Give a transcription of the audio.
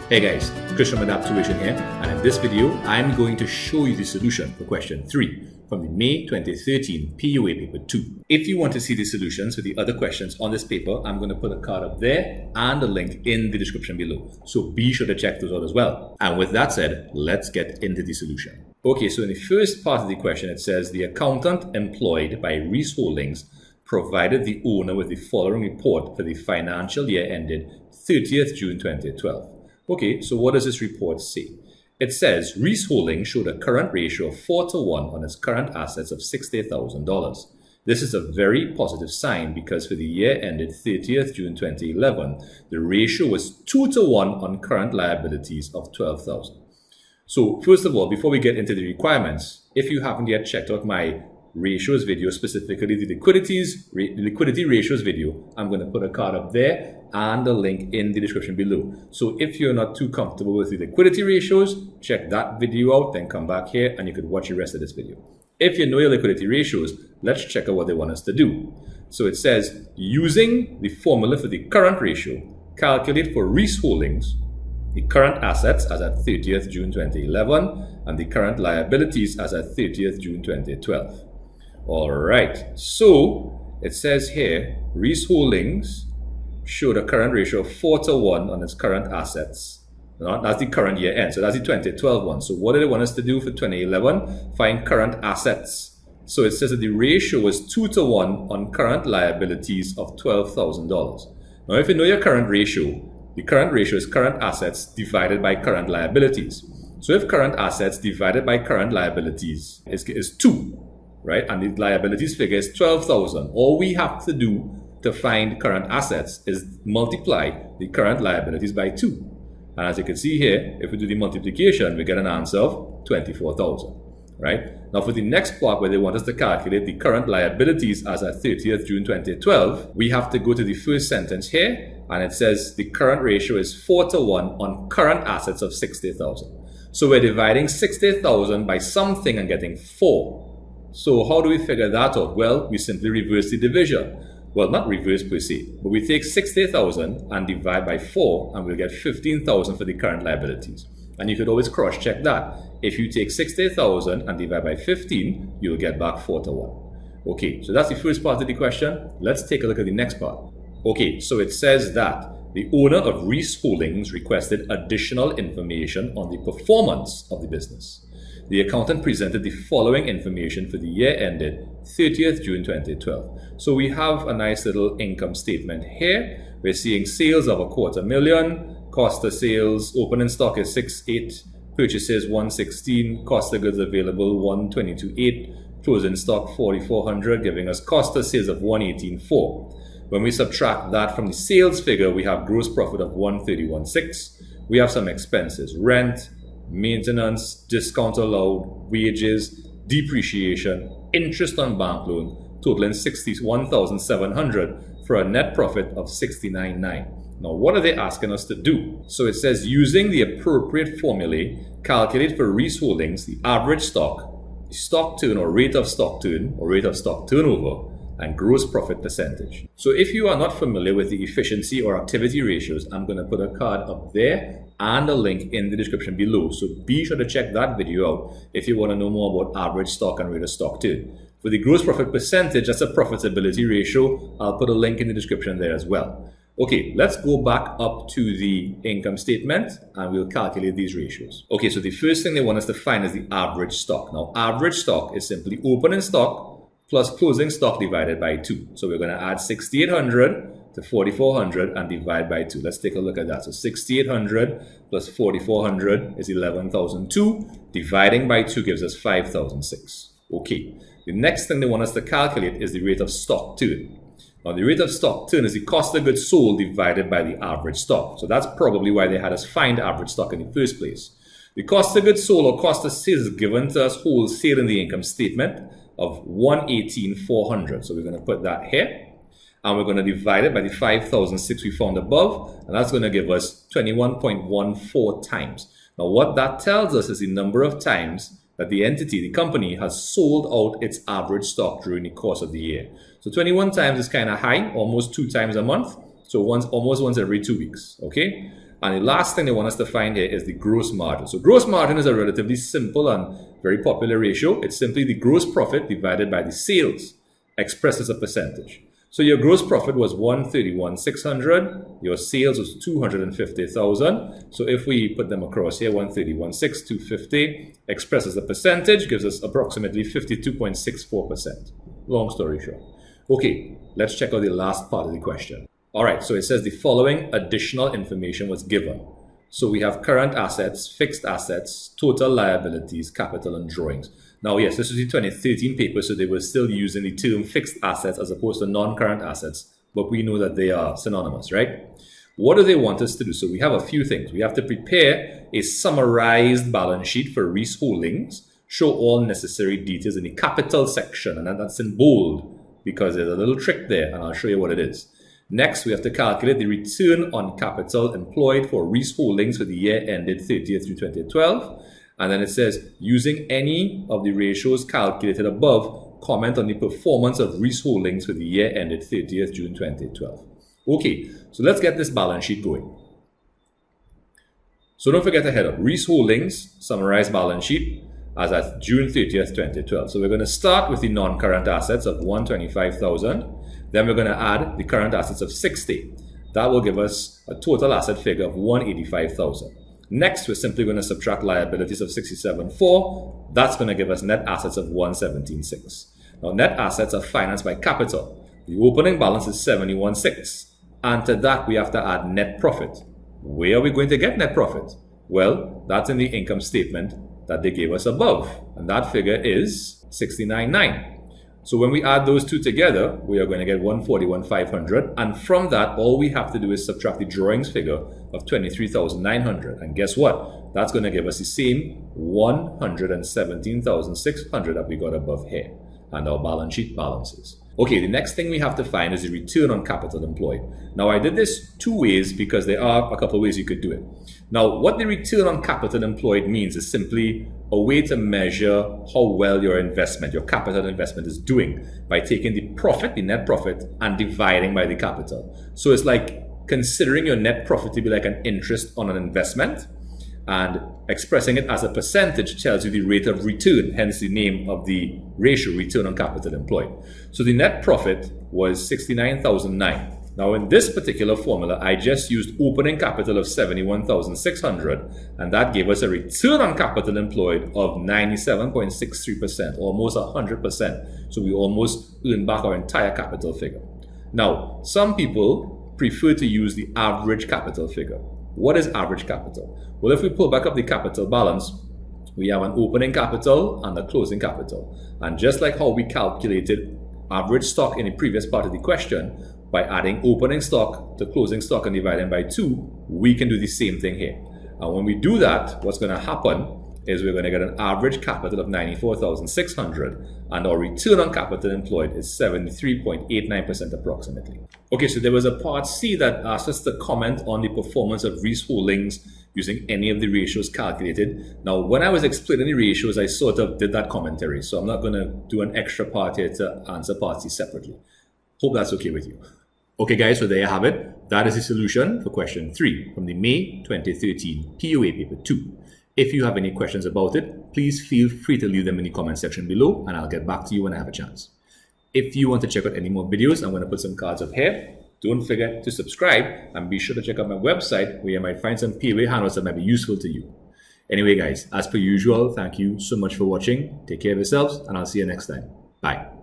Hey guys, Chris from Adaptation here, and in this video, I'm going to show you the solution for question 3 from the May 2013 PoA Paper 2. If you want to see the solutions for the other questions on this paper, I'm going to put a card up there and a link in the description below. So be sure to check those out as well. And with that said, let's get into the solution. Okay, so in the first part of the question, it says the accountant employed by Reese Holdings provided the owner with the following report for the financial year ended 30th June 2012. Okay, so what does this report say? It says Reese Holdings showed a current ratio of 4-to-1 on its current assets of $60,000. This is a very positive sign because for the year ended 30th June 2011, the ratio was 2-to-1 on current liabilities of $12,000. So first of all, before we get into the requirements, if you haven't yet checked out my ratios video, specifically the liquidity ratios video, I'm going to put a card up there and a link in the description below. So if you're not too comfortable with the liquidity ratios, check that video out, then come back here and you could watch the rest of this video. If you know your liquidity ratios, let's check out what they want us to do. So it says, using the formula for the current ratio, calculate for Reese Holdings the current assets as at 30th June 2011 and the current liabilities as at 30th June 2012. Alright, so it says here, Reese Holdings showed a current ratio of 4-to-1 on its current assets. That's the current year end, so that's the 2012 one. So what do they want us to do for 2011? Find current assets. So it says that the ratio was 2-to-1 on current liabilities of $12,000. Now if you know your current ratio, the current ratio is current assets divided by current liabilities. So if current assets divided by current liabilities is 2, right, and the liabilities figure is 12,000, all we have to do to find current assets is multiply the current liabilities by 2. And as you can see here, if we do the multiplication, we get an answer of 24,000, right? Now for the next part where they want us to calculate the current liabilities as at 30th June 2012, we have to go to the first sentence here, and it says the current ratio is 4-to-1 on current assets of 60,000. So we're dividing 60,000 by something and getting 4. So how do we figure that out? Well, we simply reverse the division. Well, not reverse per se, but we take 60,000 and divide by 4 and we'll get 15,000 for the current liabilities. And you could always cross-check that. If you take 60,000 and divide by 15, you'll get back 4-to-1. Okay, so that's the first part of the question. Let's take a look at the next part. Okay, so it says that the owner of Reese Holdings requested additional information on the performance of the business. The accountant presented the following information for the year ended 30th June 2012. So we have a nice little income statement here. We're seeing sales of $250,000, cost of sales, opening stock is 6.8, purchases 116, cost of goods available 122.8, closing stock 4,400, giving us cost of sales of 118.4. When we subtract that from the sales figure, we have gross profit of 131.6. We have some expenses, rent, maintenance, discount allowed, wages, depreciation, interest on bank loan, totaling 61,700 for a net profit of 69.9. Now, what are they asking us to do? So it says, using the appropriate formulae, calculate for Reese Holdings the average stock, the stock turn or rate of stock turn or rate of stock turnover, and gross profit percentage. So if you are not familiar with the efficiency or activity ratios, I'm going to put a card up there and a link in the description below. So be sure to check that video out if you want to know more about average stock and rate of stock turn. For the gross profit percentage, that's a profitability ratio. I'll put a link in the description there as well. Okay, let's go back up to the income statement and we'll calculate these ratios. Okay, so the first thing they want us to find is the average stock. Now, average stock is simply opening stock plus closing stock divided by 2. So we're going to add 6,800 to 4,400 and divide by 2. Let's take a look at that. So 6,800 plus 4,400 is 11,002. Dividing by 2 gives us 5,006. Okay. The next thing they want us to calculate is the rate of stock turn. Now the rate of stock turn is the cost of goods sold divided by the average stock. So that's probably why they had us find average stock in the first place. The cost of goods sold or cost of sales is given to us wholesale in the income statement of 118,400. So we're going to put that here and we're going to divide it by the 5,006 we found above, and that's going to give us 21.14 times. Now what that tells us is the number of times that the entity, the company, has sold out its average stock during the course of the year. So 21 times is kind of high, almost 2 times a month. So almost once every 2 weeks, okay? And the last thing they want us to find here is the gross margin. So gross margin is a relatively simple and very popular ratio. It's simply the gross profit divided by the sales, expressed as a percentage. So your gross profit was 131,600. Your sales was 250,000. So if we put them across here, 131,600, 250, expressed as a percentage, gives us approximately 52.64%. Long story short. Okay, let's check out the last part of the question. All right, so it says the following additional information was given. So we have current assets, fixed assets, total liabilities, capital, and drawings. Now, yes, this is the 2013 paper, so they were still using the term fixed assets as opposed to non-current assets, but we know that they are synonymous, right? What do they want us to do? So we have a few things. We have to prepare a summarized balance sheet for Reese Holdings, show all necessary details in the capital section, and that's in bold because there's a little trick there, and I'll show you what it is. Next, we have to calculate the return on capital employed for Reese Holdings for the year ended 30th June 2012. And then it says, using any of the ratios calculated above, comment on the performance of Reese Holdings for the year ended 30th June 2012. Okay, so let's get this balance sheet going. So don't forget to head up Reese Holdings, summarized balance sheet as at June 30th, 2012. So we're going to start with the non-current assets of 125,000. Then we're going to add the current assets of 60. That will give us a total asset figure of 185,000. Next, we're simply going to subtract liabilities of 67,400. That's going to give us net assets of 117,600. Now, net assets are financed by capital. The opening balance is 71,600. And to that, we have to add net profit. Where are we going to get net profit? Well, that's in the income statement that they gave us above. And that figure is 69,900. So when we add those two together, we are going to get 141,500. And from that, all we have to do is subtract the drawings figure of 23,900. And guess what? That's going to give us the same 117,600 that we got above here. And our balance sheet balances. Okay, the next thing we have to find is the return on capital employed. Now, I did this two ways because there are a couple of ways you could do it. Now, what the return on capital employed means is simply a way to measure how well your investment, your capital investment is doing by taking the profit, the net profit, and dividing by the capital. So it's like considering your net profit to be like an interest on an investment, and expressing it as a percentage tells you the rate of return, hence the name of the ratio, return on capital employed. So the net profit was 69,900. Now in this particular formula, I just used opening capital of 71,600, and that gave us a return on capital employed of 97.63%, almost 100%. So we almost earned back our entire capital figure. Now, some people prefer to use the average capital figure. What is average capital? Well, if we pull back up the capital balance, we have an opening capital and a closing capital. And just like how we calculated average stock in the previous part of the question, by adding opening stock to closing stock and dividing by 2, we can do the same thing here. And when we do that, what's going to happen is we're going to get an average capital of 94,600, and our return on capital employed is 73.89% approximately. Okay, so there was a part C that asked us to comment on the performance of Reese Holdings using any of the ratios calculated. Now, when I was explaining the ratios, I sort of did that commentary, so I'm not going to do an extra part here to answer part C separately. Hope that's okay with you. Okay guys, so there you have it. That is the solution for question 3 from the May 2013 POA Paper 2. If you have any questions about it, please feel free to leave them in the comment section below, and I'll get back to you when I have a chance. If you want to check out any more videos, I'm going to put some cards up here. Don't forget to subscribe, and be sure to check out my website where you might find some POA handouts that might be useful to you. Anyway guys, as per usual, thank you so much for watching. Take care of yourselves, and I'll see you next time. Bye.